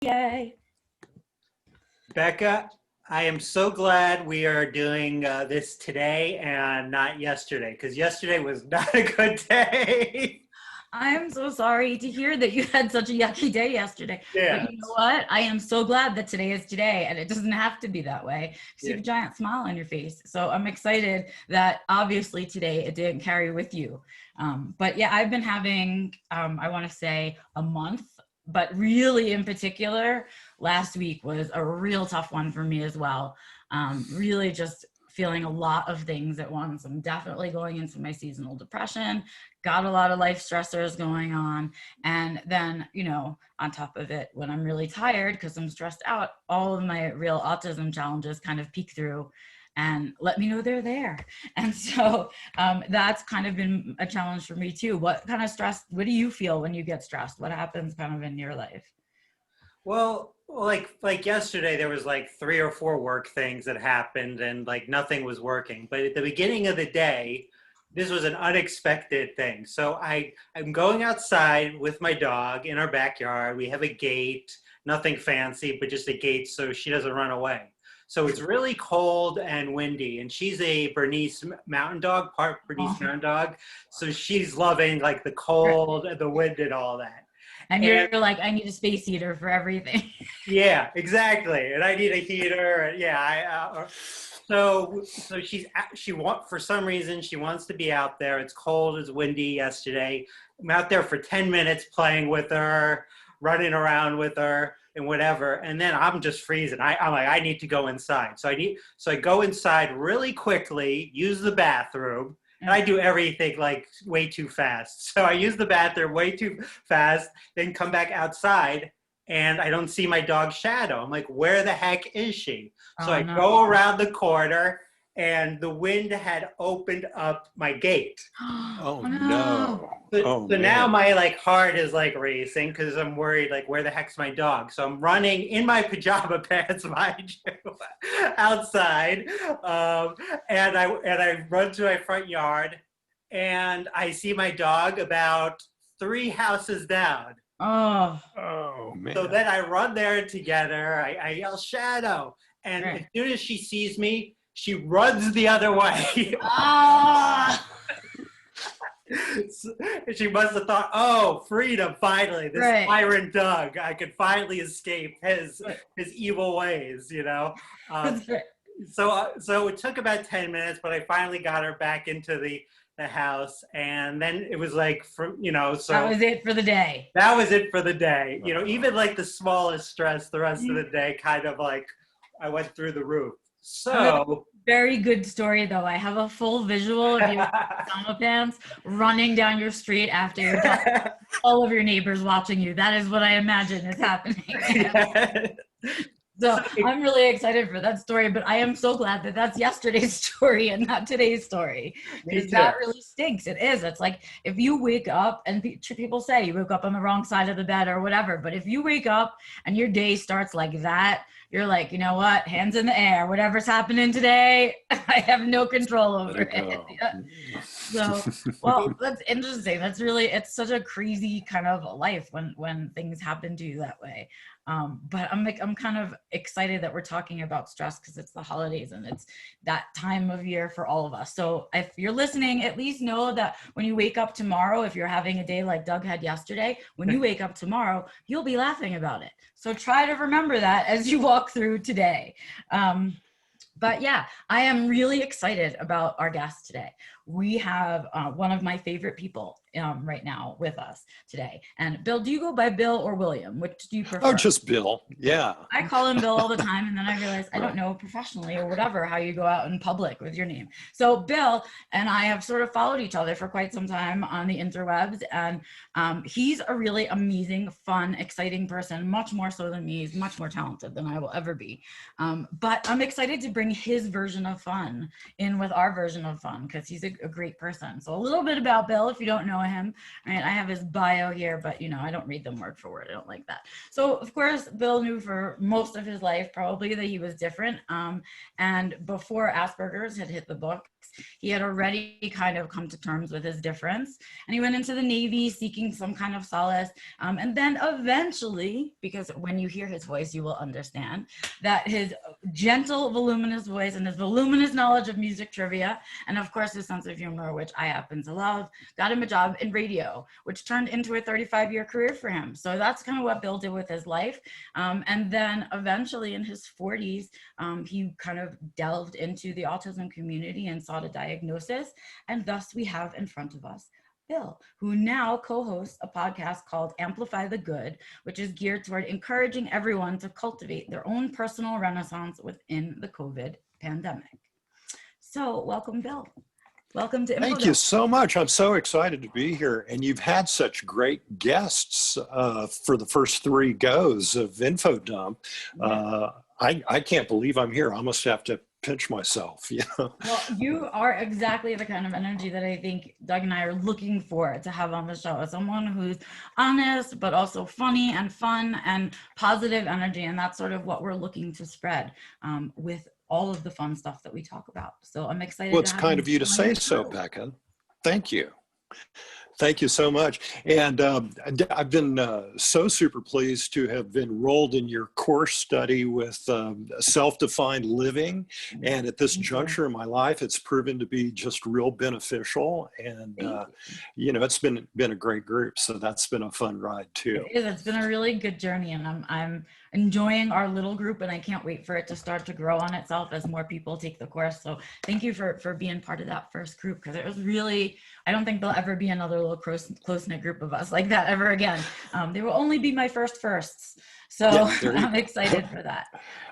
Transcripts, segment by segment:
Yay. Becca, I am so glad we are doing this today and not yesterday, because yesterday was not a good day. I'm so sorry to hear that you had such a yucky day yesterday. Yeah. But you know what? I am so glad that today is today, and it doesn't have to be that way because you have a giant smile on your face. So I'm excited that obviously today it didn't carry with you. But yeah, I've been having, I want to say a month, but really in particular, last week was a real tough one for me as well. Really just feeling a lot of things at once. I'm definitely going into my seasonal depression, got a lot of life stressors going on. And then, you know, on top of it, when I'm really tired because I'm stressed out, all of my real autism challenges kind of peek through and let me know they're there. And so that's kind of been a challenge for me too. What kind of stress, what do you feel when you get stressed? What happens kind of in your life? Well, like yesterday, there was like 3 or 4 work things that happened and like nothing was working. But at the beginning of the day, this was an unexpected thing. So I'm going outside with my dog in our backyard. We have a gate, nothing fancy, but just a gate so she doesn't run away. So it's really cold and windy, and she's a Bernese mountain dog, part Bernese mountain dog. So she's loving like the cold and the wind and all that. And you're like, I need a space heater for everything. Yeah, exactly. And I need a heater. Yeah, so she for some reason she wants to be out there. It's cold, it's windy yesterday. I'm out there for 10 minutes playing with her, running around with her and whatever. And then I'm just freezing. I'm like, I need to go inside. So I go inside really quickly, use the bathroom. And I do everything like way too fast. So I use the bathroom way too fast, then come back outside and I don't see my dog's shadow. I'm like, where the heck is she? So I go around the corner and the wind had opened up my gate. Oh no. So now my like heart is like racing because I'm worried like where the heck's my dog? So I'm running in my pajama pants, mind you, outside, and I run to my front yard, and I see my dog about 3 houses down. Oh man. So then I run there together. I yell Shadow, and as soon as she sees me, she runs the other way. She must have thought, oh, freedom, finally, this tyrant dog. I could finally escape his evil ways, you know? So it took about 10 minutes, but I finally got her back into the house, and then it was like, so that was it for the day. That was it for the day. You know, even like the smallest stress the rest of the day kind of like, I went through the roof. So very good story though. I have a full visual of you pajama pants running down your street after you're done. All of your neighbors watching you. That is what I imagine is happening. So I'm really excited for that story, but I am so glad that that's yesterday's story and not today's story, because that really stinks. It is. It's like if you wake up, and people say you woke up on the wrong side of the bed or whatever, but if you wake up and your day starts like that, you're like, you know what, hands in the air, whatever's happening today, I have no control over it. So, well, that's interesting. That's really, it's such a crazy kind of life when things happen to you that way. But I'm kind of excited that we're talking about stress because it's the holidays and it's that time of year for all of us. So if you're listening, at least know that when you wake up tomorrow, if you're having a day like Doug had yesterday, when you wake up tomorrow, you'll be laughing about it. So try to remember that as you walk through today. But yeah, I am really excited about our guest today. We have one of my favorite people right now with us today. And Bill, do you go by Bill or William? Which do you prefer? Oh, just Bill. Yeah. I call him Bill all the time, and then I realize I don't know professionally or whatever how you go out in public with your name. So Bill and I have sort of followed each other for quite some time on the interwebs, and he's a really amazing, fun, exciting person, much more so than me. He's much more talented than I will ever be. But I'm excited to bring his version of fun in with our version of fun because he's a great person. So a little bit about Bill, if you don't know him, right? I have his bio here, but I don't read them word for word. I don't like that. So of course, Bill knew for most of his life probably that he was different. And before Asperger's had hit the books, he had already kind of come to terms with his difference. And he went into the Navy seeking some kind of solace. And then eventually, because when you hear his voice, you will understand that his gentle, voluminous voice and his voluminous knowledge of music trivia, and of course his sense of humor, which I happen to love, got him a job in radio, which turned into a 35-year career for him. So that's kind of what Bill did with his life. And then eventually in his 40s, he kind of delved into the autism community and sought a diagnosis. And thus we have in front of us Bill, who now co-hosts a podcast called Amplify the Good, which is geared toward encouraging everyone to cultivate their own personal renaissance within the COVID pandemic. So welcome, Bill. Welcome to Thank you so much. I'm so excited to be here. And you've had such great guests for the first 3 goes of Info Dump. I can't believe I'm here. I almost have to pinch myself, Well, you are exactly the kind of energy that I think Doug and I are looking for to have on the show. Someone who's honest, but also funny and fun and positive energy. And that's sort of what we're looking to spread with all of the fun stuff that we talk about. So I'm excited. Well, it's kind of you to say so, Becca. Thank you. Thank you so much. And I've been so super pleased to have enrolled in your course study with self-defined living. And at this juncture in my life, it's proven to be just real beneficial. And, it's been a great group. So that's been a fun ride too. It is. It's been a really good journey, and I'm enjoying our little group, and I can't wait for it to start to grow on itself as more people take the course. So thank you for being part of that first group, because it was really, I don't think there'll ever be another little close-knit group of us like that ever again. They will only be my firsts. So I'm excited for that.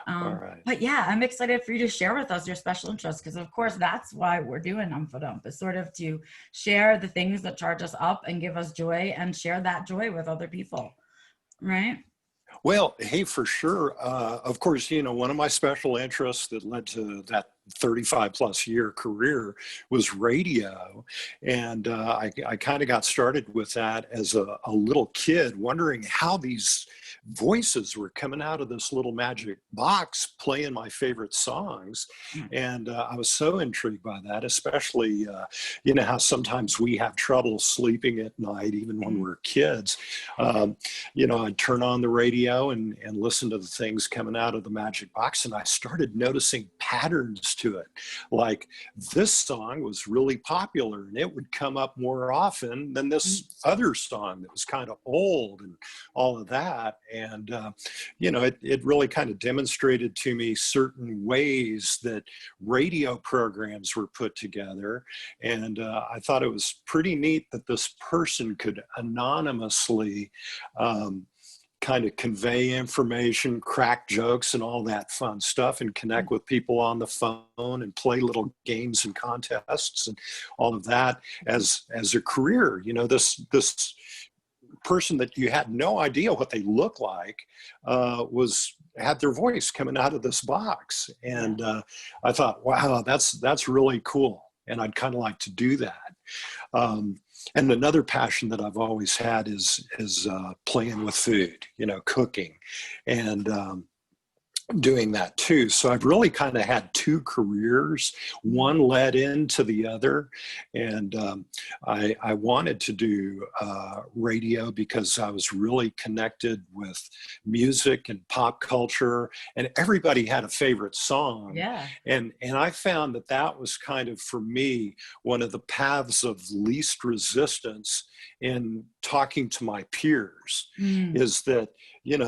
All right. But yeah, I'm excited for you to share with us your special interests, because of course that's why we're doing Info Dump, is sort of to share the things that charge us up and give us joy, and share that joy with other people, right? Well, hey, for sure. Of course, one of my special interests that led to that 35 plus year career was radio. And I kind of got started with that as a little kid, wondering how these voices were coming out of this little magic box playing my favorite songs. And I was so intrigued by that, especially, how sometimes we have trouble sleeping at night, even when we're kids. I'd turn on the radio and listen to the things coming out of the magic box. And I started noticing patterns to it. Like, this song was really popular and it would come up more often than this other song that was kind of old and all of that. And, it really kind of demonstrated to me certain ways that radio programs were put together. And I thought it was pretty neat that this person could anonymously kind of convey information, crack jokes and all that fun stuff, and connect with people on the phone and play little games and contests and all of that as a career. This person that you had no idea what they look like had their voice coming out of this box. And I thought, wow, that's really cool. And I'd kind of like to do that. And another passion that I've always had is playing with food, cooking and doing that too. So I've really kind of had 2 careers. One led into the other. And I wanted to do radio because I was really connected with music and pop culture, and everybody had a favorite song. Yeah. And I found that was kind of, for me, one of the paths of least resistance in talking to my peers, is that,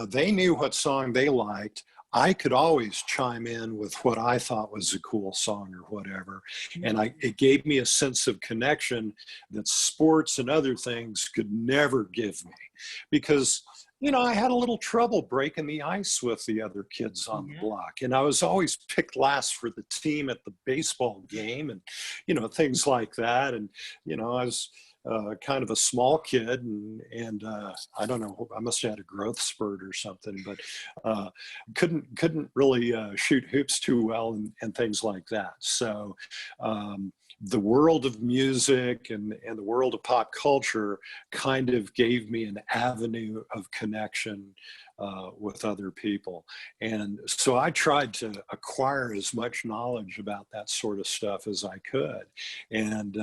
they knew what song they liked. I could always chime in with what I thought was a cool song or whatever. And it gave me a sense of connection that sports and other things could never give me, because, I had a little trouble breaking the ice with the other kids on the block. And I was always picked last for the team at the baseball game and, things like that. And, I was kind of a small kid, and I don't know, I must have had a growth spurt or something, but couldn't really shoot hoops too well and things like that. So the world of music and the world of pop culture kind of gave me an avenue of connection with other people. And so I tried to acquire as much knowledge about that sort of stuff as I could. And,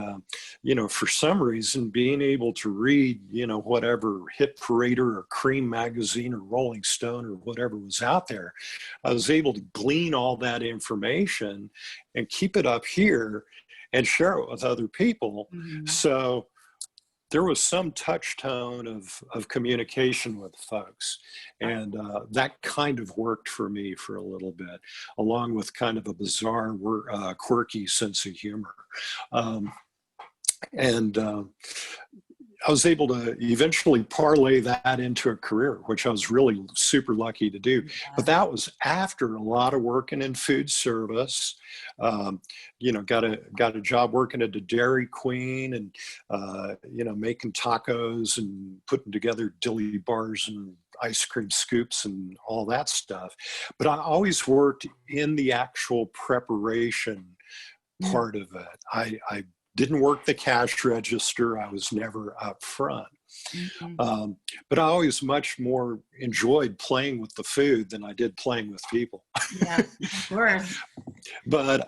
for some reason, being able to read, whatever Hit Parader or Cream magazine or Rolling Stone or whatever was out there, I was able to glean all that information and keep it up here and share it with other people. Mm-hmm. So there was some touch tone of communication with folks. And that kind of worked for me for a little bit, along with kind of a bizarre, quirky sense of humor. I was able to eventually parlay that into a career, which I was really super lucky to do. But that was after a lot of working in food service. Got a job working at the Dairy Queen and, making tacos and putting together dilly bars and ice cream scoops and all that stuff. But I always worked in the actual preparation part of it. I didn't work the cash register. I was never up front. Mm-hmm. But I always much more enjoyed playing with the food than I did playing with people. Yeah, of course. But,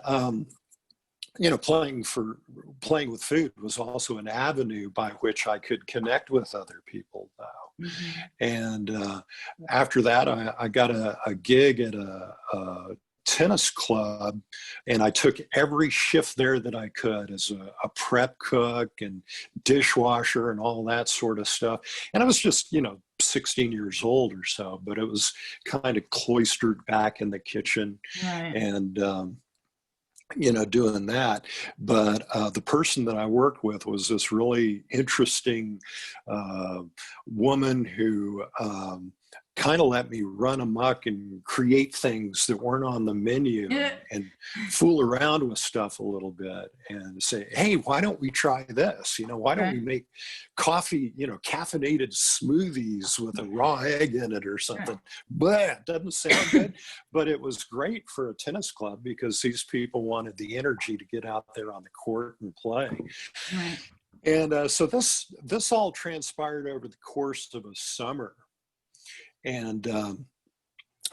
playing with food was also an avenue by which I could connect with other people though. Mm-hmm. And after that, I got a gig at a tennis club, and I took every shift there that I could as a prep cook and dishwasher and all that sort of stuff. And I was just, 16 years old or so, but it was kind of cloistered back in the kitchen. Right. And, doing that. But the person that I worked with was this really interesting woman who kind of let me run amok and create things that weren't on the menu and fool around with stuff a little bit and say, hey, why don't we try this? Why don't we make coffee, caffeinated smoothies with a raw egg in it or something? But doesn't sound good. But it was great for a tennis club because these people wanted the energy to get out there on the court and play. Right. And so this all transpired over the course of a summer. And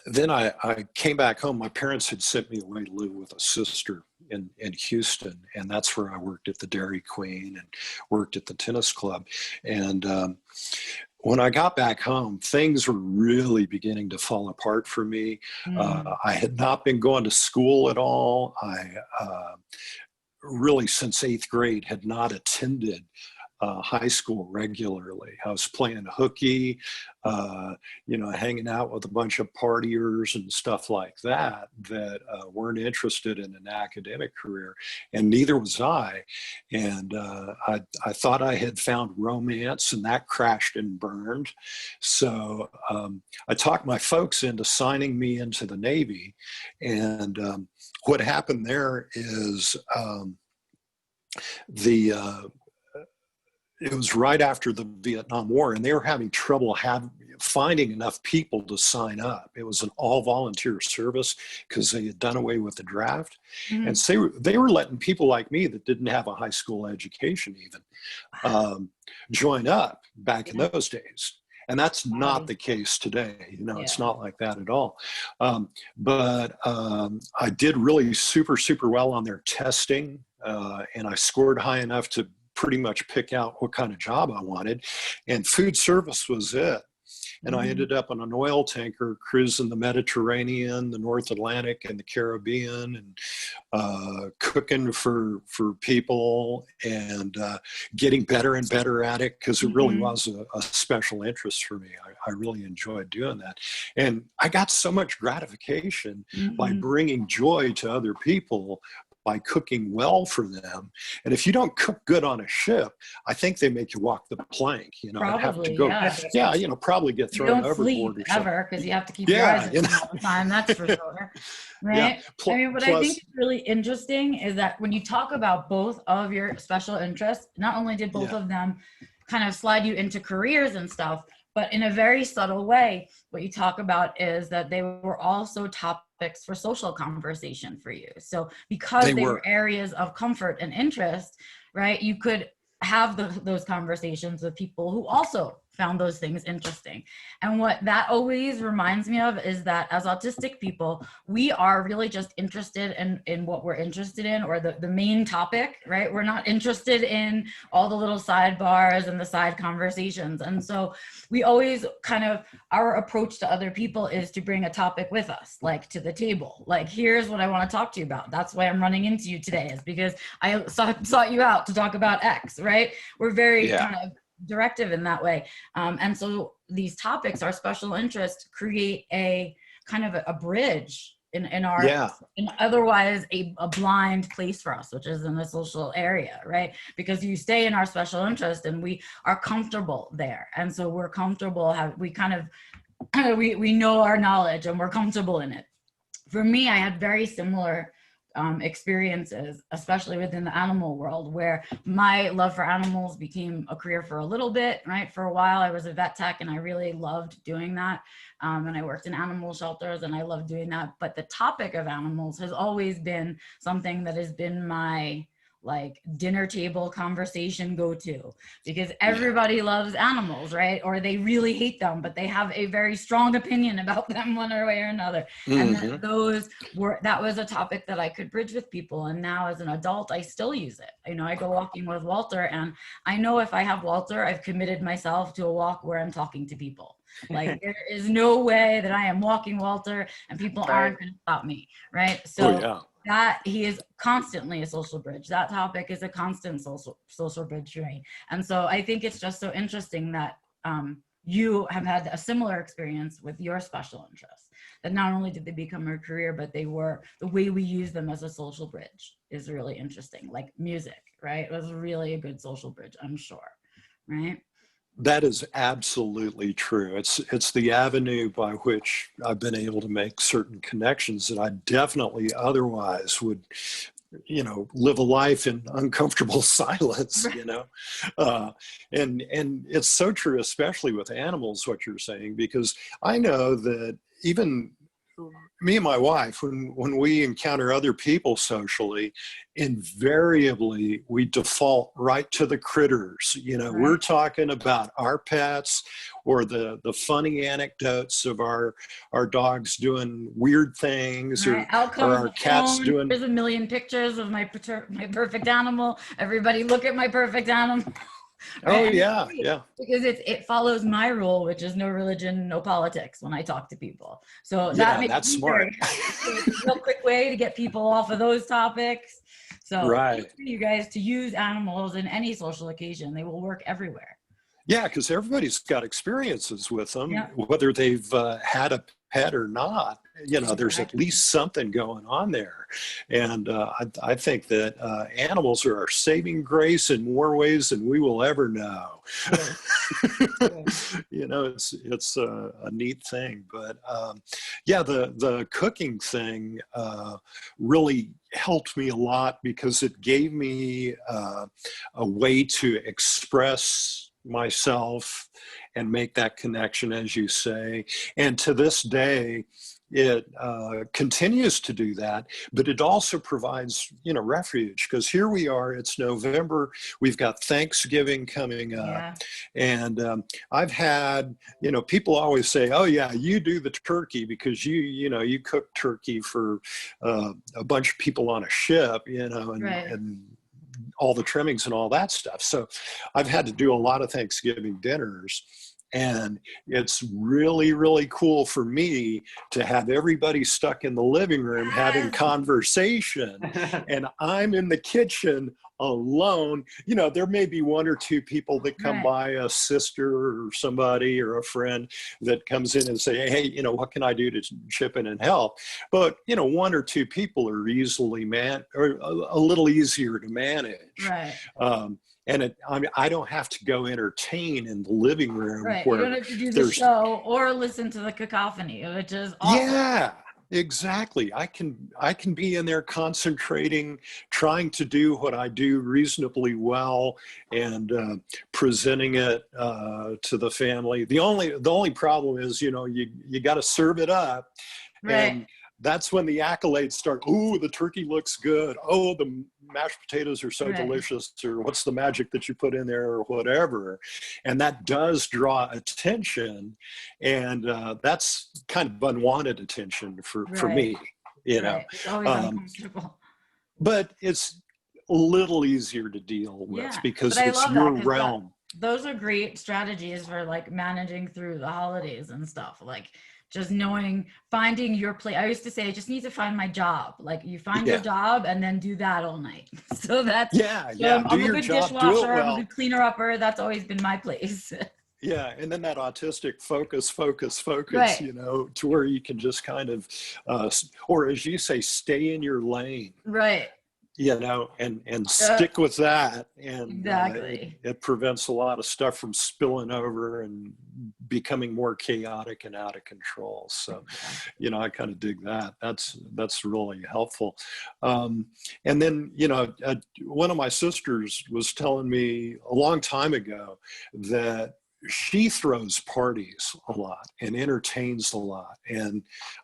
then I came back home. My parents had sent me away to live with a sister in Houston, and that's where I worked at the Dairy Queen and worked at the tennis club. And when I got back home, things were really beginning to fall apart for me. I had not been going to school at all. I really, since 8th grade, had not attended high school regularly. I was playing hooky, hanging out with a bunch of partiers and stuff like that weren't interested in an academic career, and neither was I. And I thought I had found romance, and that crashed and burned. So I talked my folks into signing me into the Navy, and what happened there is it was right after the Vietnam War, and they were having trouble finding enough people to sign up. It was an all-volunteer service because they had done away with the draft. Mm-hmm. And so they were letting people like me that didn't have a high school education even join up back in those days. And that's not the case today. It's not like that at all. But I did really super, super well on their testing, and I scored high enough to pretty much pick out what kind of job I wanted, and food service was it. And I ended up on an oil tanker cruising the Mediterranean, the North Atlantic, and the Caribbean, and cooking for people and getting better and better at it because it really was a special interest for me. I really enjoyed doing that. And I got so much gratification by bringing joy to other people by cooking well for them. And if you don't cook good on a ship, I think they make you walk the plank, you know, and have to Probably, go, yeah. yeah, you know, probably get You thrown don't sleep overboard or something. ever because you have to keep your Yeah, eyes you open know. all the time. That's for sure. Yeah. Right? I mean, what I think Plus, is really interesting is that when you talk about both of your special interests, not only did both yeah, of them kind of slide you into careers and stuff, but in a very subtle way, what you talk about is that they were also topics for social conversation for you. So because they they were. were areas of comfort and interest, right, you could have those conversations with people who also found those things interesting. And what that always reminds me of is that as autistic people, we are really just interested in what we're interested in, or the main topic, right? We're not interested in all the little sidebars and the side conversations. And so we always kind of, our approach to other people is to bring a topic with us, like to the table. Like, here's what I want to talk to you about. That's why I'm running into you today, is because I sought you out to talk about X, right? We're very Yeah. kind of directive in that way. And so these topics, our special interest, create a kind of a bridge in our, Yeah. in otherwise a blind place for us, which is in the social area, right? Because you stay in our special interest and we are comfortable there. And so we're comfortable, we kind of, we know our knowledge and we're comfortable in it. For me, I had very similar experiences, especially within the animal world, where my love for animals became a career for a little bit, right? For a while, I was a vet tech and I really loved doing that. And I worked in animal shelters and I loved doing that. But the topic of animals has always been something that has been my like dinner table conversation go-to, because everybody loves animals, right? Or they really hate them, but they have a very strong opinion about them one way or another. And then that was a topic that I could bridge with people. And now as an adult, I still use it. You know, I go walking with Walter and I know if I have Walter, I've committed myself to a walk where I'm talking to people. Like there is no way that I am walking Walter and people aren't going to stop me, right? So that he is constantly a social bridge. That topic is a constant social bridge for me. And so I think it's just so interesting that you have had a similar experience with your special interests, that not only did they become a career, but they were, the way we use them as a social bridge is really interesting. Like music, right? It was really a good social bridge, I'm sure, right? That is absolutely true. It's the avenue by which I've been able to make certain connections that I definitely otherwise would, you know, live a life in uncomfortable silence, you know. And it's so true, especially with animals, what you're saying, because I know that even me and my wife, when we encounter other people socially, invariably we default right to the critters. You know, we're talking about our pets or the funny anecdotes of our dogs doing weird things, or our cats doing. There's a million pictures of my perfect animal. Everybody look at my perfect animal. Oh yeah, yeah. Because it follows my rule, which is no religion, no politics when I talk to people. So that makes that's me smart. it's a real quick way to get people off of those topics. So for you guys to use animals in any social occasion, they will work everywhere. Yeah, because everybody's got experiences with them, whether they've had a pet or not. You know, there's at least something going on there. And I think that animals are our saving grace in more ways than we will ever know. You know, it's a neat thing. But yeah, the cooking thing really helped me a lot, because it gave me a way to express myself and make that connection, as you say. And to this day, it continues to do that, but it also provides, you know, refuge, because here we are, it's November, we've got Thanksgiving coming up, and I've had, you know, people always say, oh yeah, you do the turkey because you know, you cook turkey for a bunch of people on a ship, you know, and all the trimmings and all that stuff. So I've had to do a lot of Thanksgiving dinners. And it's really, really cool for me to have everybody stuck in the living room having conversation, and I'm in the kitchen alone. You know, there may be one or two people that come by, a sister or somebody or a friend that comes in and say, hey, you know, what can I do to chip in and help? But, you know, one or two people are easily or a little easier to manage. Right. And I mean, I don't have to go entertain in the living room. Right. Where You don't have to do the show or listen to the cacophony, which is awful. Yeah, exactly. I can be in there concentrating, trying to do what I do reasonably well, and presenting it to the family. The only problem is, you know, you got to serve it up. Right. And that's when the accolades start. Ooh, the turkey looks good. Oh, the mashed potatoes are so delicious, or what's the magic that you put in there, or whatever. And that does draw attention. And that's kind of unwanted attention for me, you know. It's always uncomfortable. But it's a little easier to deal with because it's your realm. Those are great strategies for like managing through the holidays and stuff. Like, just knowing, finding your place. I used to say, I just need to find my job. Like, you find your job and then do that all night. So that's, I'm a good dishwasher, I'm a good cleaner upper. That's always been my place. Yeah, and then that autistic focus, you know, to where you can just kind of, or as you say, stay in your lane. Right. You know, and stick with that. And exactly. It prevents a lot of stuff from spilling over and becoming more chaotic and out of control. So, you know, I kind of dig that. That's really helpful. And then, you know, one of my sisters was telling me a long time ago that she throws parties a lot and entertains a lot. And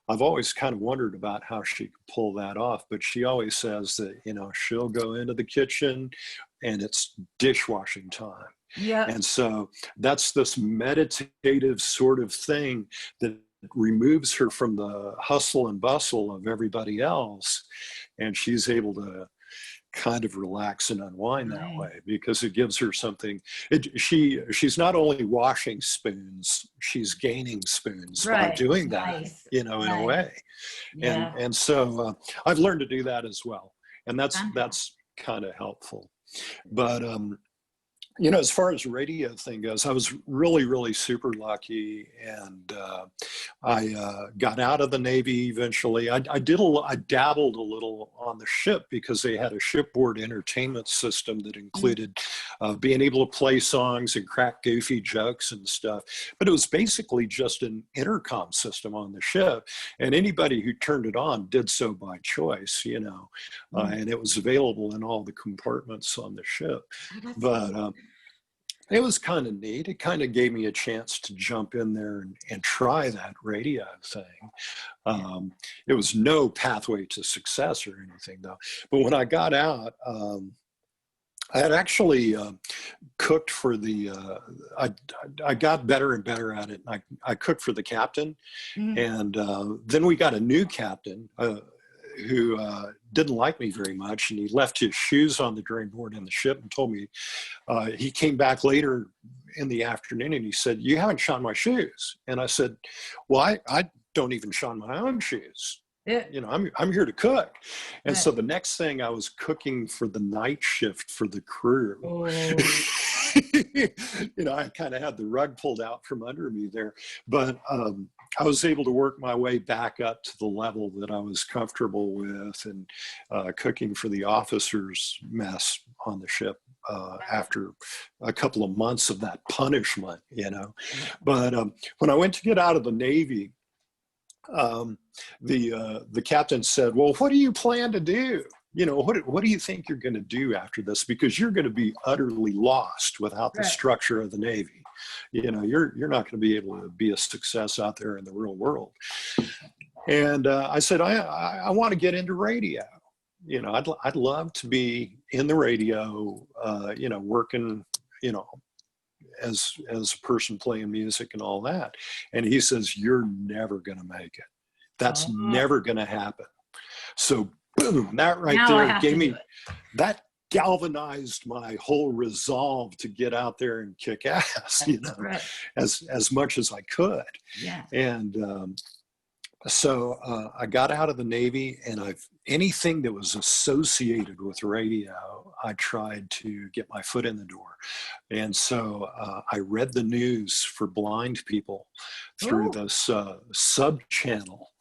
I've always kind of wondered about how she could pull that off, but she always says that, you know, she'll go into the kitchen and it's dishwashing time. Yeah. And so that's this meditative sort of thing that removes her from the hustle and bustle of everybody else. And she's able to kind of relax and unwind that way, because it gives her something. She's not only washing spoons, she's gaining spoons by doing that, you know, in a way. And so I've learned to do that as well. And that's kind of helpful. But, you know, as far as radio thing goes, I was really, really super lucky, and I got out of the Navy eventually. I dabbled a little on the ship because they had a shipboard entertainment system that included being able to play songs and crack goofy jokes and stuff. But it was basically just an intercom system on the ship, and anybody who turned it on did so by choice, you know, and it was available in all the compartments on the ship. But it was kind of neat. It kind of gave me a chance to jump in there and try that radio thing. It was no pathway to success or anything, though. But when I got out, I had actually cooked for the, I got better and better at it. I cooked for the captain. And then we got a new captain who didn't like me very much, and he left his shoes on the drain board in the ship and told me, he came back later in the afternoon and he said, "You haven't shined my shoes." And I said, "Well, I don't even shine my own shoes. You know, I'm here to cook." And so the next thing, I was cooking for the night shift for the crew. You know, I kind of had the rug pulled out from under me there, but I was able to work my way back up to the level that I was comfortable with, and cooking for the officers' mess on the ship after a couple of months of that punishment, you know. But when I went to get out of the Navy, the captain said, "Well, what do you plan to do? You know, what do you think you're going to do after this? Because you're going to be utterly lost without the structure of the Navy. You know, you're not going to be able to be a success out there in the real world." And I said, I want to get into radio. You know, I'd love to be in the radio, you know, working, you know, as a person playing music and all that. And he says, "You're never going to make it. That's never going to happen." So boom, that right there gave me, that galvanized my whole resolve to get out there and kick ass, you know, Right. as much as I could. Yeah. And so I got out of the Navy, and anything that was associated with radio, I tried to get my foot in the door. And so I read the news for blind people through Ooh. this sub channel.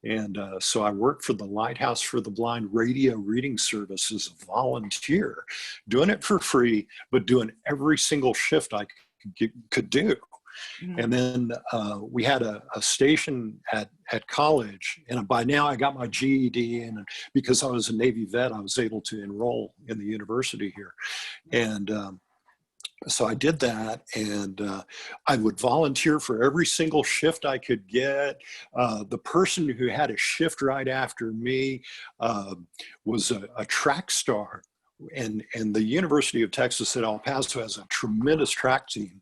And so I worked for the Lighthouse for the Blind radio reading service as a volunteer, doing it for free, but doing every single shift I could do. Mhm. And then we had a station at college, and by now I got my GED, and because I was a Navy vet, I was able to enroll in the university here. And so I did that, and I would volunteer for every single shift I could get. The person who had a shift right after me was a track star. And the University of Texas at El Paso has a tremendous track team.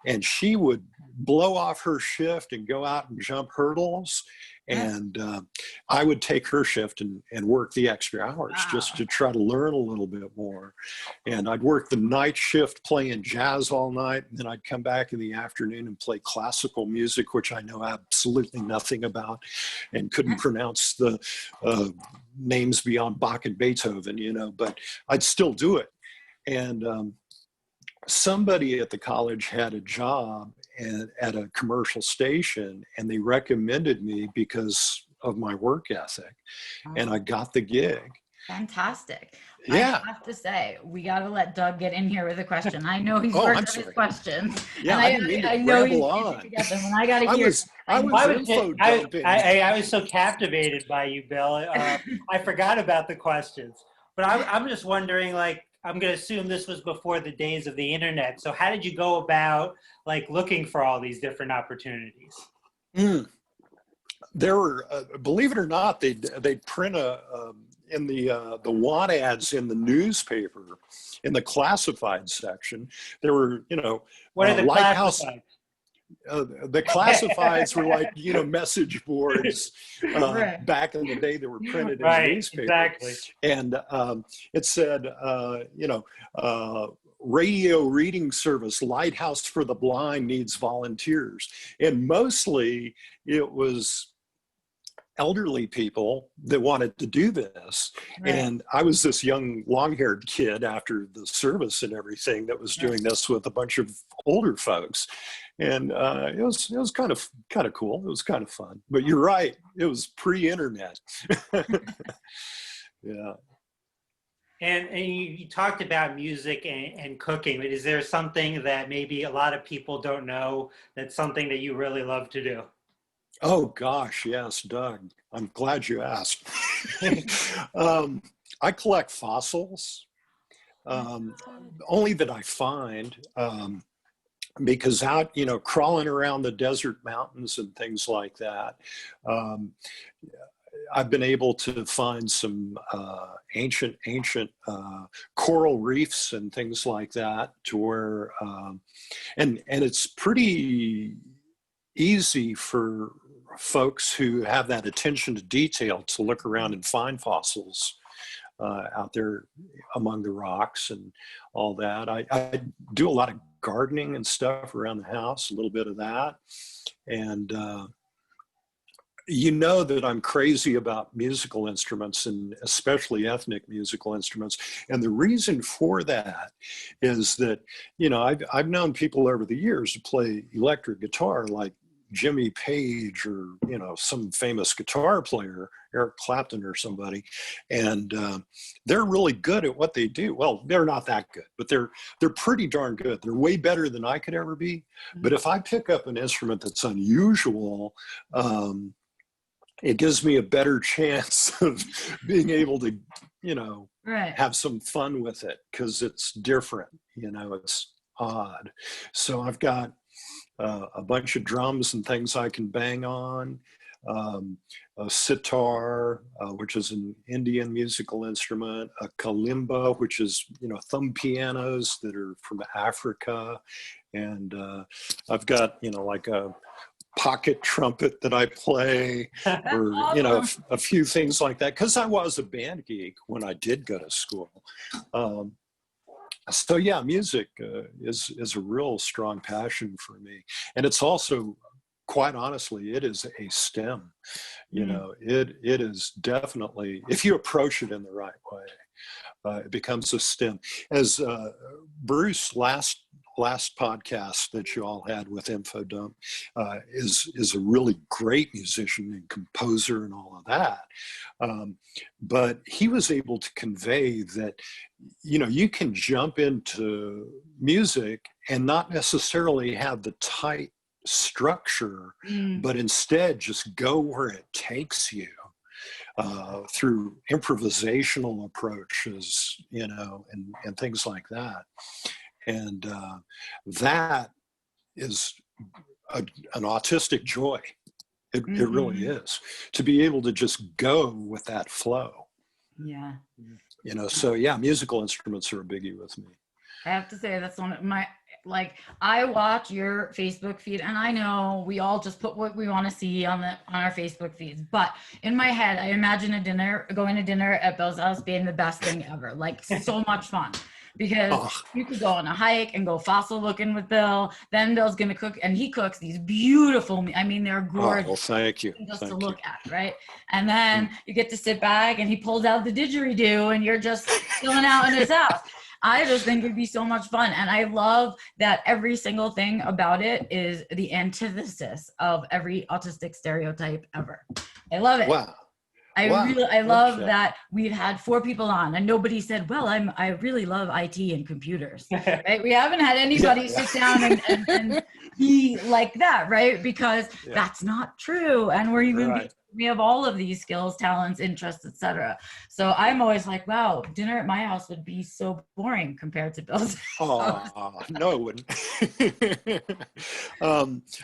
And she would blow off her shift and go out and jump hurdles. And I would take her shift and work the extra hours just to try to learn a little bit more. And I'd work the night shift playing jazz all night. And then I'd come back in the afternoon and play classical music, which I know absolutely nothing about and couldn't pronounce the names beyond Bach and Beethoven, you know, but I'd still do it. And somebody at the college had a job at a commercial station, and they recommended me because of my work ethic, and I got the gig. Fantastic. Yeah. I have to say, we got to let Doug get in here with a question. I know he's Oh, worked I'm on his sorry. questions. Yeah, and I didn't mean to know ramble he's on. to get them, and I got to hear. I was info dumping. I was so captivated by you, Bill. I forgot about the questions, but I'm just wondering, like, I'm going to assume this was before the days of the internet. So how did you go about like looking for all these different opportunities? There were, believe it or not, they'd print in the want ads in the newspaper, in the classified section. There were, you know, what are the Lighthouse. classifieds? The classifieds were like, you know, message boards Right. back in the day that were printed in Right, the newspaper. exactly. And it said, you know, radio reading service, Lighthouse for the Blind needs volunteers. And mostly it was elderly people that wanted to do this. Right. And I was this young long-haired kid after the service and everything that was doing this with a bunch of older folks. And it was kind of cool. It was kind of fun. But you're right, it was pre-internet. Yeah. And you talked about music and cooking, but is there something that maybe a lot of people don't know that's something that you really love to do? Oh gosh, yes, Doug. I'm glad you asked. I collect fossils, only that I find, because out, you know, crawling around the desert mountains and things like that, I've been able to find some ancient coral reefs and things like that, to where, and it's pretty easy for folks who have that attention to detail to look around and find fossils out there among the rocks and all that. I do a lot of gardening and stuff around the house, a little bit of that. And you know that I'm crazy about musical instruments, and especially ethnic musical instruments. And the reason for that is that, you know, I've known people over the years to play electric guitar, like Jimmy Page, or, you know, some famous guitar player, Eric Clapton or somebody, and they're really good at what they do. Well, they're not that good, but they're pretty darn good. They're way better than I could ever be. But if I pick up an instrument that's unusual, it gives me a better chance of being able to, you know, have some fun with it, because it's different, you know, it's odd. So I've got a bunch of drums and things I can bang on, a sitar, which is an Indian musical instrument, a kalimba, which is, you know, thumb pianos that are from Africa. And I've got, you know, like a pocket trumpet that I play, or a few things like that, because I was a band geek when I did go to school. So yeah, music is a real strong passion for me, and it's also, quite honestly, it is a STEM. It is definitely, if you approach it in the right way, it becomes a STEM. As Bruce last podcast that you all had with Infodump is a really great musician and composer and all of that. But he was able to convey that, you can jump into music and not necessarily have the tight structure, but instead just go where it takes you. Through improvisational approaches, and things like that. And that is an autistic joy. It really is, to be able to just go with that flow. Yeah. So yeah, musical instruments are a biggie with me. I have to say that's one of my, I watch your Facebook feed, and I know we all just put what we want to see on our Facebook feeds, but in my head, I imagine going to dinner at Bill's house being the best thing ever. So much fun, because you could go on a hike and go fossil looking with Bill. Then Bill's going to cook, and he cooks these beautiful, they're gorgeous. Oh, well, thank you. Just to look at, right? And then you get to sit back and he pulls out the didgeridoo and you're just chilling out in his house. I just think it'd be so much fun. And I love that every single thing about it is the antithesis of every autistic stereotype ever. I love it. Wow. I love that we've had 4 people on and nobody said, well, I really love IT and computers, right? We haven't had anybody sit down and be like that, right? Because that's not true. And we're even we have all of these skills, talents, interests, etc. So I'm always like, wow, dinner at my house would be so boring compared to Bill's. Oh, no, it wouldn't.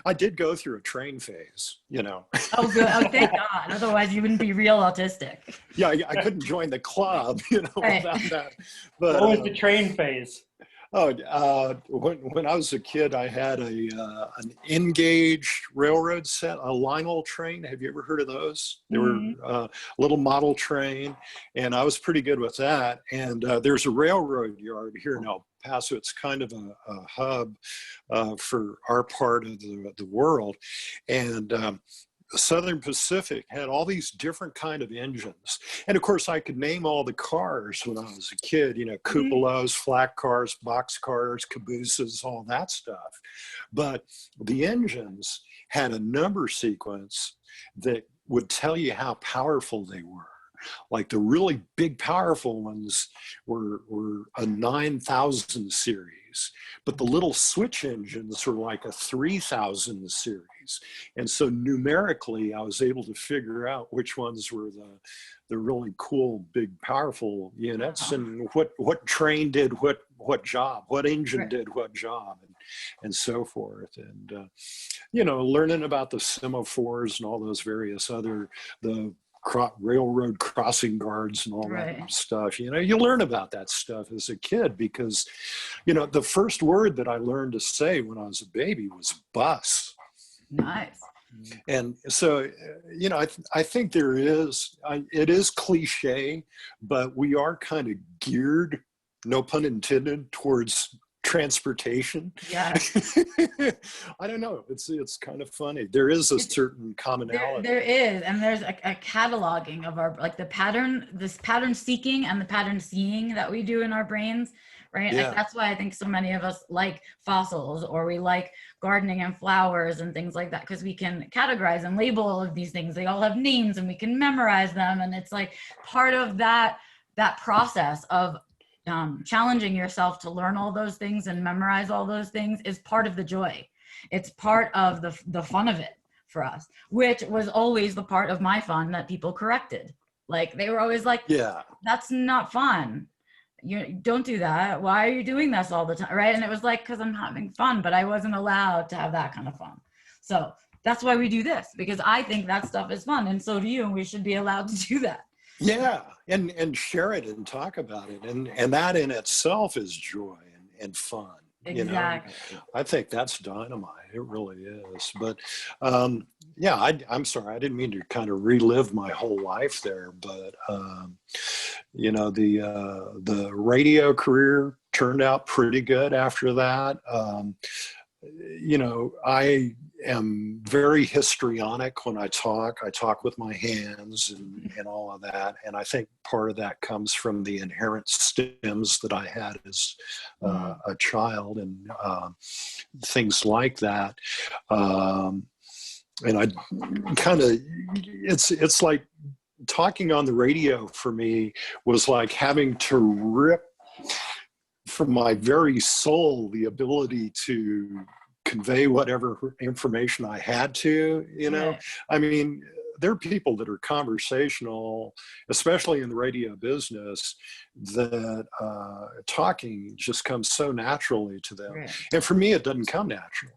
I did go through a train phase, Oh, good. Oh, thank God. Otherwise, you wouldn't be real autistic. Yeah, I couldn't join the club, Right. without that. But what was the train phase? When I was a kid, I had an Engage railroad set, a Lionel train. Have you ever heard of those? They were a little model train, and I was pretty good with that. And there's a railroad yard here in El Paso. It's kind of a hub for our part of the world. And Southern Pacific had all these different kind of engines. And of course, I could name all the cars when I was a kid, cupolas, flat cars, box cars, cabooses, all that stuff. But the engines had a number sequence that would tell you how powerful they were. Like the really big, powerful ones were a 9,000 series, but the little switch engines were like a 3,000 series. And so numerically, I was able to figure out which ones were the really cool, big, powerful units, and what train did what job, what engine did what job, and so forth. And learning about the semaphores and all those various other railroad crossing guards and all that stuff. You learn about that stuff as a kid because, the first word that I learned to say when I was a baby was bus. Nice. And so, I think it is cliche, but we are kind of geared, no pun intended, towards transportation. Yeah. I don't know. It's kind of funny. There is a certain commonality. There is, and there's a cataloging of our, this pattern seeking and the pattern seeing that we do in our brains, right? Yeah. That's why I think so many of us like fossils, or we like gardening and flowers and things like that, because we can categorize and label all of these things. They all have names and we can memorize them. And it's like part of that process of challenging yourself to learn all those things and memorize all those things is part of the joy. It's part of the fun of it for us, which was always the part of my fun that people corrected. Like they were always like, yeah, that's not fun. You don't do that. Why are you doing this all the time? Right. And it was like, because I'm having fun, but I wasn't allowed to have that kind of fun. So that's why we do this, because I think that stuff is fun. And so do you. And we should be allowed to do that. Yeah. And share it and talk about it. And that in itself is joy and fun. Exactly. I think that's dynamite. It really is. But yeah, I'm sorry, I didn't mean to kind of relive my whole life there, but the radio career turned out pretty good after that. I am very histrionic when I talk. I talk with my hands and all of that. And I think part of that comes from the inherent stems that I had as a child and things like that. And I kind of, it's like talking on the radio for me was like having to rip from my very soul the ability to convey whatever information I had to, Right. I mean, there are people that are conversational, especially in the radio business, that talking just comes so naturally to them. Right. And for me, it doesn't come naturally.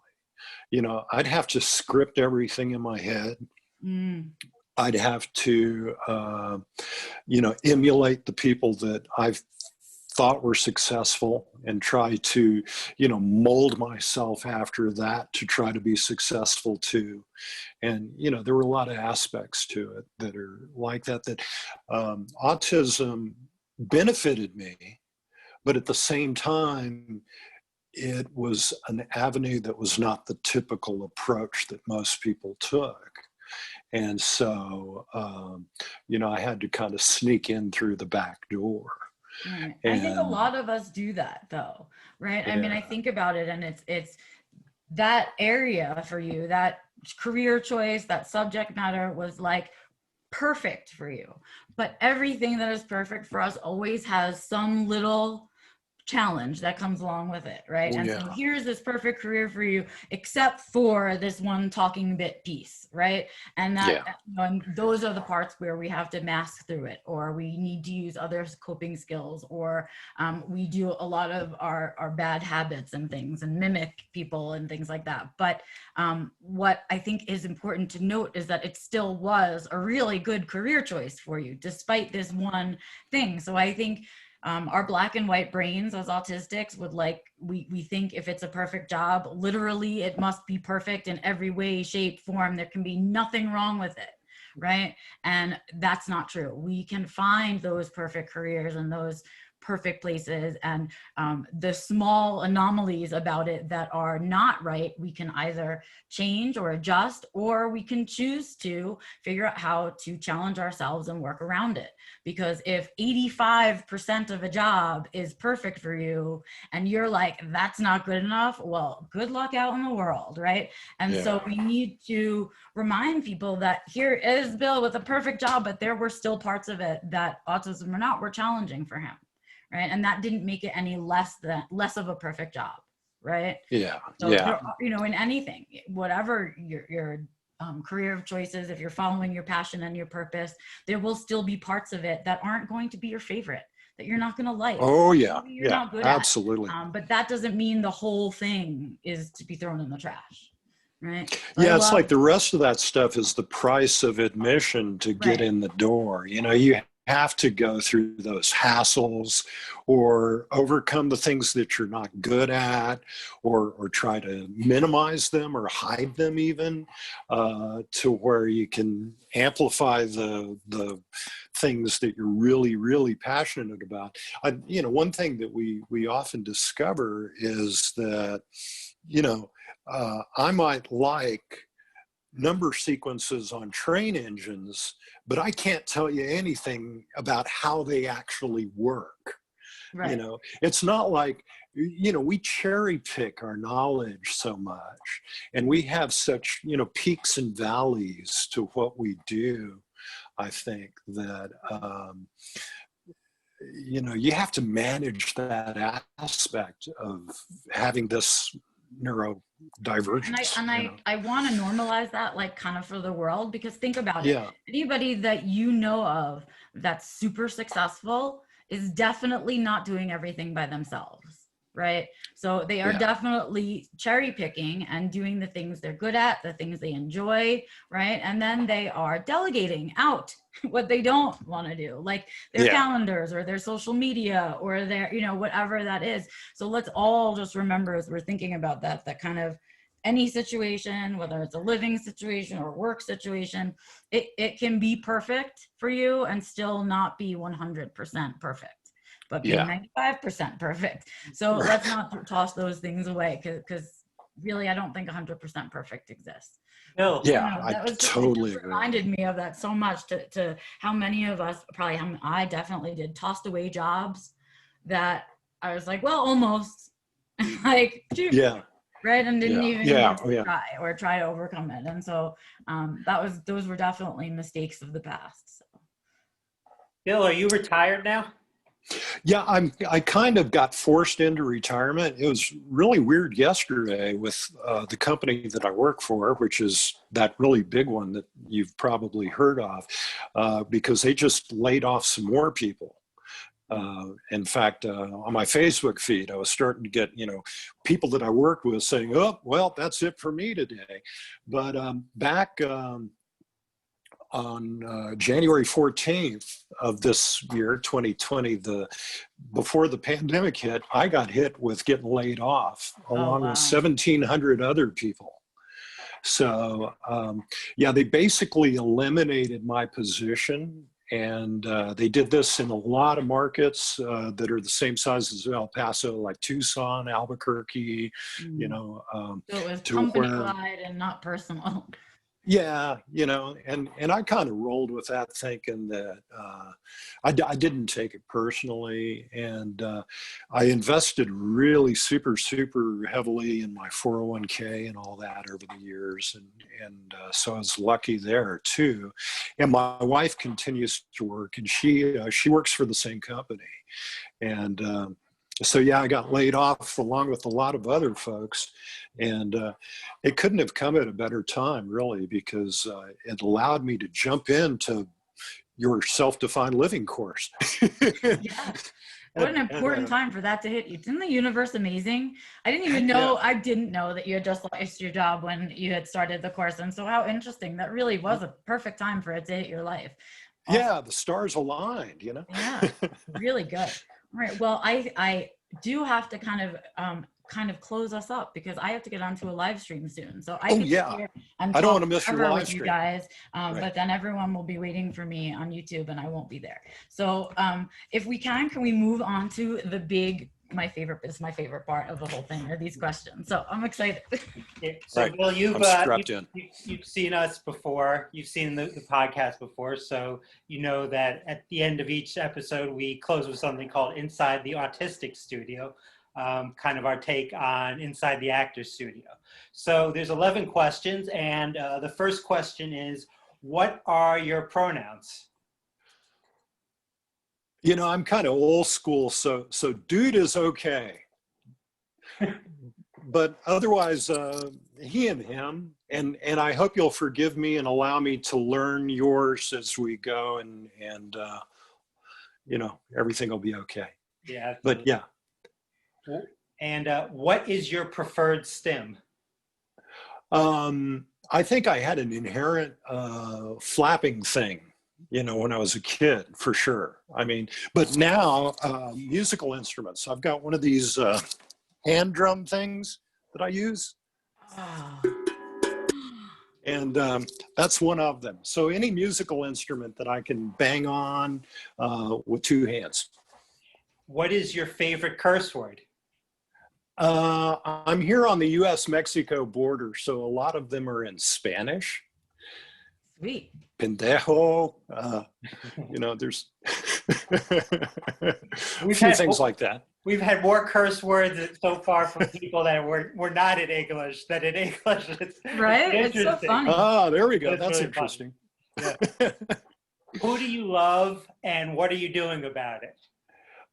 I'd have to script everything in my head. I'd have to, emulate the people that I've thought were successful and try to, mold myself after that to try to be successful too. And, there were a lot of aspects to it that are like that autism benefited me, but at the same time, it was an avenue that was not the typical approach that most people took. And so, I had to kind of sneak in through the back door. Right. I think a lot of us do that though, right? Yeah. I mean, I think about it and it's that area for you, that career choice, that subject matter was like perfect for you. But everything that is perfect for us always has some little challenge that comes along with it, right? And so here's this perfect career for you, except for this one talking bit piece, right? And that and those are the parts where we have to mask through it, or we need to use other coping skills, or we do a lot of our bad habits and things and mimic people and things like that. But what I think is important to note is that it still was a really good career choice for you, despite this one thing. So I think our black and white brains as autistics would we think if it's a perfect job, literally it must be perfect in every way, shape, form. There can be nothing wrong with it, right? And that's not true. We can find those perfect careers and those perfect places, and the small anomalies about it that are not right, we can either change or adjust, or we can choose to figure out how to challenge ourselves and work around it. Because if 85% of a job is perfect for you and you're like, that's not good enough, well, good luck out in the world, right? And so we need to remind people that here is Bill with a perfect job, but there were still parts of it that, autism or not, were challenging for him. Right. And that didn't make it any less of a perfect job. Right. Yeah. So there, in anything, whatever your career choices, if you're following your passion and your purpose, there will still be parts of it that aren't going to be your favorite, that you're not going to like. Oh yeah. Maybe you're not good absolutely. at. But that doesn't mean the whole thing is to be thrown in the trash. Right. So it's like the rest of that stuff is the price of admission to get in the door. You have to go through those hassles or overcome the things that you're not good at, or try to minimize them or hide them even, to where you can amplify the things that you're really, really passionate about. One thing that we often discover is that, I might like number sequences on train engines, but I can't tell you anything about how they actually work. Right. It's not like, we cherry pick our knowledge so much, and we have such, peaks and valleys to what we do. I think that, you have to manage that aspect of having this neurodivergence. And I want to normalize that, like, kind of for the world, because think about it. Anybody that you know of that's super successful is definitely not doing everything by themselves, right? So they are Yeah. definitely cherry picking and doing the things they're good at, the things they enjoy, right? And then they are delegating out what they don't want to do, like their Yeah. calendars or their social media or their, you know, whatever that is. So let's all just remember as we're thinking about that, that kind of any situation, whether it's a living situation or work situation, it can be perfect for you and still not be 100% perfect, but be Yeah. 95% perfect. So let's not toss those things away, because really, I don't think 100% perfect exists. Bill. Yeah, That was I totally it agree. reminded me of that so much, to how many of us, probably I definitely did, tossed away jobs that I was like, well, almost, like, Yeah. right, and didn't Yeah. even Yeah. need to Yeah. try to overcome it. And so those were definitely mistakes of the past. So. Bill, are you retired now? Yeah, I kind of got forced into retirement. It was really weird yesterday with the company that I work for, which is that really big one that you've probably heard of, because they just laid off some more people. In fact, on my Facebook feed, I was starting to get, people that I worked with saying, "Oh, well, that's it for me today." But back on January 14th of this year, 2020, before the pandemic hit, I got hit with getting laid off along with 1,700 other people. So yeah, they basically eliminated my position, and they did this in a lot of markets that are the same size as El Paso, like Tucson, Albuquerque, So it was to company-wide and not personal. Yeah, and I kind of rolled with that, thinking that I didn't take it personally, and I invested really super heavily in my 401k and all that over the years, and so I was lucky there too. And my wife continues to work, and she works for the same company, and so yeah, I got laid off along with a lot of other folks, and it couldn't have come at a better time, really, because it allowed me to jump into your self-defined living course. Yeah. What an important time for that to hit you. Isn't the universe amazing? I didn't know that you had just lost your job when you had started the course. And so how interesting. That really was a perfect time for it to hit your life. Awesome. Yeah, the stars aligned, Yeah, really good. All right. Well, I do have to kind of close us up, because I have to get onto a live stream soon. So I could sit here and I don't talk want to miss your forever live with you stream. guys, Right. but then everyone will be waiting for me on YouTube and I won't be there. So if we can we move on to the big, my favorite part of the whole thing are these questions. So I'm excited. Yeah. So Right. Bill, you've seen us before. You've seen the podcast before, so you know that at the end of each episode, we close with something called Inside the Autistic Studio, kind of our take on Inside the Actor's Studio. So there's 11 questions, and the first question is, what are your pronouns? I'm kind of old school, so dude is okay. But otherwise, he and him, and I hope you'll forgive me and allow me to learn yours as we go, and everything will be okay. Yeah. But yeah. And what is your preferred stim? I think I had an inherent flapping thing, when I was a kid, for sure. I mean, but now musical instruments. I've got one of these hand drum things that I use. Oh. And that's one of them. So any musical instrument that I can bang on with two hands. What is your favorite curse word? I'm here on the US-Mexico border, so a lot of them are in Spanish. Sweet. Pendejo, there's a few things like that. We've had more curse words so far from people that were not in English than in English. Right? It's so funny. Ah, there we go. It's That's really interesting. Yeah. Who do you love, and what are you doing about it?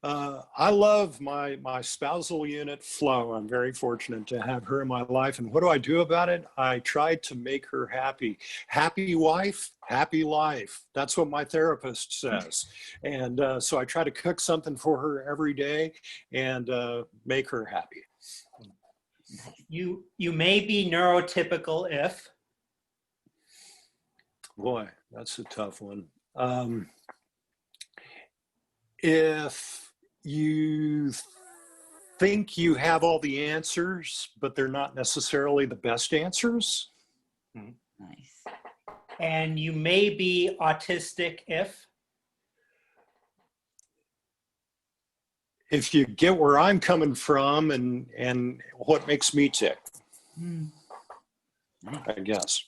I love my spousal unit, Flo. I'm very fortunate to have her in my life. And what do I do about it? I try to make her happy. Happy wife, happy life. That's what my therapist says. And so I try to cook something for her every day and make her happy. You may be neurotypical if. Boy, that's a tough one. If you think you have all the answers, but they're not necessarily the best answers. Nice. And you may be autistic if you get where I'm coming from and what makes me tick, I guess.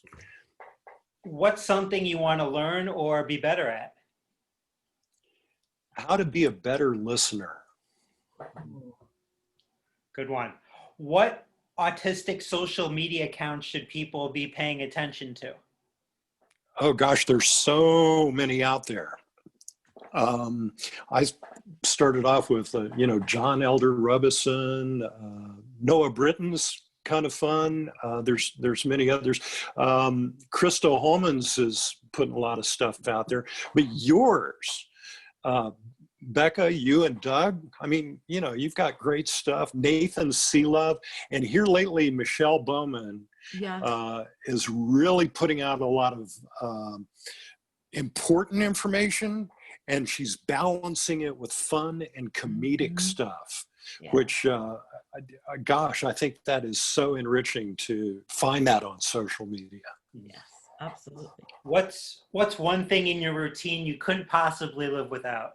What's something you want to learn or be better at? How to be a better listener. Good one. What autistic social media accounts should people be paying attention to? Oh gosh, there's so many out there. I started off with, John Elder Robison, Noah Britton's kind of fun. There's many others. Christo Holmans is putting a lot of stuff out there, but yours, Becca, you and Doug, I mean, you've got great stuff. Nathan Seelove, and here lately, Michelle Bowman is really putting out a lot of important information, and she's balancing it with fun and comedic stuff, which, gosh, I think that is so enriching to find that on social media. Yes, absolutely. What's one thing in your routine you couldn't possibly live without?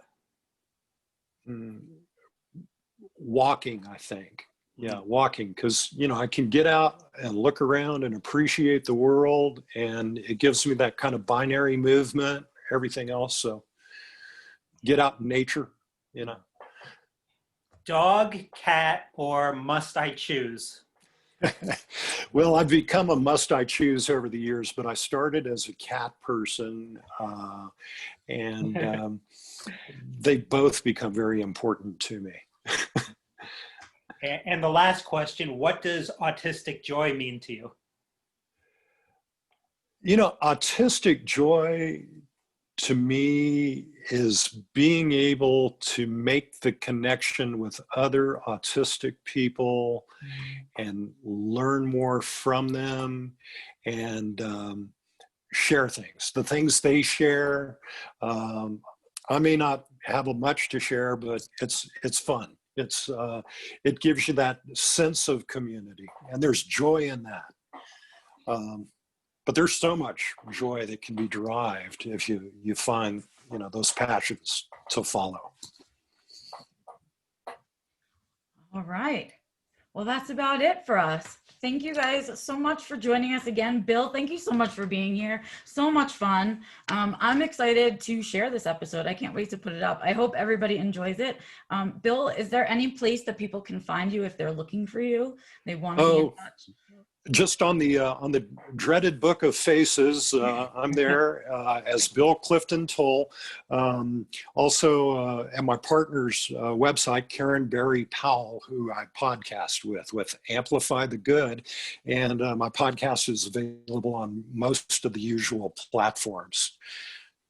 Walking, I think. Yeah, walking, because I can get out and look around and appreciate the world, and it gives me that kind of binary movement, everything else. So get out in nature, Dog, cat, or must I choose? Well, I've become a must I choose over the years, but I started as a cat person, and they both become very important to me. And the last question, what does autistic joy mean to you? Autistic joy to me is being able to make the connection with other autistic people and learn more from them and share things, the things they share. I may not have much to share, but it's fun. It gives you that sense of community, and there's joy in that. But there's so much joy that can be derived if you find those passions to follow. All right. Well, that's about it for us. Thank you guys so much for joining us again. Bill, thank you so much for being here. So much fun. I'm excited to share this episode. I can't wait to put it up. I hope everybody enjoys it. Bill, is there any place that people can find you if they're looking for you? They want to be in touch? Just on the dreaded book of faces, I'm there as Bill Clifton Tole. Also at my partner's website, Karen Barry Powell, who I podcast with Amplify the Good. And my podcast is available on most of the usual platforms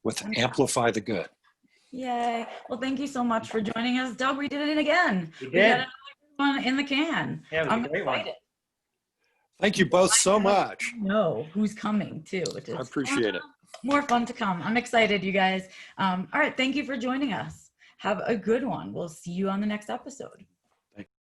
with Amplify the Good. Yay. Well, thank you so much for joining us. Doug, we did it again. We did. We got another one in the can. Yeah, it was a great one. Thank you both so much. Know who's coming too. I appreciate it. More fun to come. I'm excited, you guys. All right. Thank you for joining us. Have a good one. We'll see you on the next episode.